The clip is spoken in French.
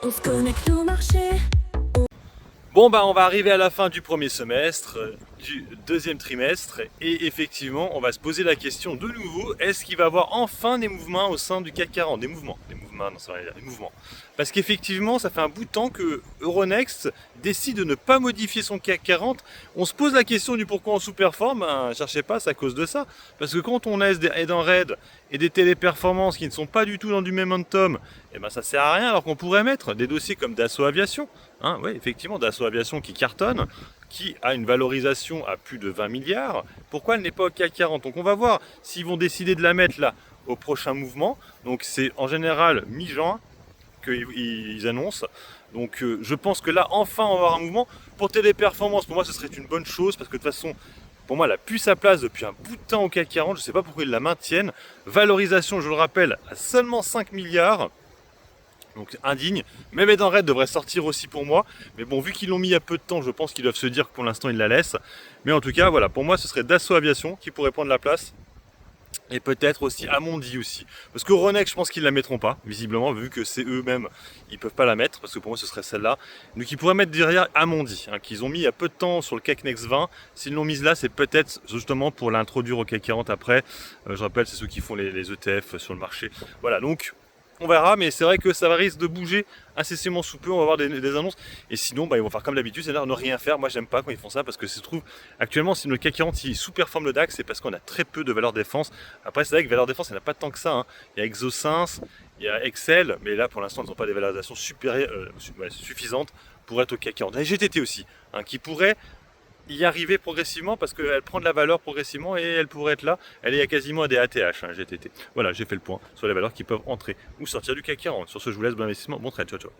On se connecte au marché. Bon bah on va arriver à la fin du premier semestre, du deuxième trimestre et effectivement on va se poser la question de nouveau, est-ce qu'il va y avoir enfin des mouvements au sein du CAC 40? Des mouvements, non ça va dire des mouvements. Parce qu'effectivement ça fait un bout de temps que Euronext décide de ne pas modifier son CAC 40. On se pose la question du pourquoi on sous-performe, ben, cherchez pas, c'est à cause de ça. Parce que quand on laisse des head-en-raid et des téléperformances qui ne sont pas du tout dans du momentum, et ben ça sert à rien alors qu'on pourrait mettre des dossiers comme Dassault Aviation. Hein, oui, effectivement, Dassault Aviation qui cartonne, qui a une valorisation à plus de 20 milliards. Pourquoi elle n'est pas au CAC 40? Donc on va voir s'ils vont décider de la mettre là au prochain mouvement. Donc c'est en général mi-juin qu'ils annoncent. Donc je pense que là enfin on va avoir un mouvement. Pour Téléperformance, pour moi ce serait une bonne chose parce que de toute façon pour moi, elle a plus sa place depuis un bout de temps au CAC 40. Je ne sais pas pourquoi ils la maintiennent. Valorisation, je le rappelle, à seulement 5 milliards. Donc indigne. Même Edenred devrait sortir aussi pour moi. Mais bon, vu qu'ils l'ont mis il y a peu de temps, je pense qu'ils doivent se dire que pour l'instant ils la laissent. Mais en tout cas, voilà, pour moi ce serait Dassault Aviation qui pourrait prendre la place. Et peut-être aussi Amundi aussi. Parce que Euronext, je pense qu'ils ne la mettront pas, visiblement, vu que c'est eux-mêmes, ils ne peuvent pas la mettre, parce que pour moi ce serait celle-là. Donc ils pourraient mettre derrière Amundi, hein, qu'ils ont mis il y a peu de temps sur le CAC Next 20. S'ils l'ont mise là, c'est peut-être justement pour l'introduire au CAC 40 après. Je rappelle, c'est ceux qui font les ETF sur le marché. Voilà, donc on verra, mais c'est vrai que ça va risque de bouger incessamment sous peu, on va avoir des annonces. Et sinon, bah, ils vont faire comme d'habitude, c'est-à-dire ne rien faire. Moi, j'aime pas quand ils font ça parce que se trouve, actuellement, si le CAC 40 il sous-performe le DAX, c'est parce qu'on a très peu de valeur défense. Après, c'est vrai que valeur défense, il n'y en a pas tant que ça. Hein. Il y a Exosens, il y a Excel, mais là, pour l'instant, ils n'ont pas des valorisations suffisantes pour être au CAC 40. Il y a GTT aussi, hein, qui pourrait y arriver progressivement parce qu'elle prend de la valeur progressivement et elle pourrait être là. Elle est quasiment à des ATH, hein, GTT. Voilà, j'ai fait le point sur les valeurs qui peuvent entrer ou sortir du CAC 40. Sur ce, je vous laisse, bon investissement, bon trade, ciao ciao.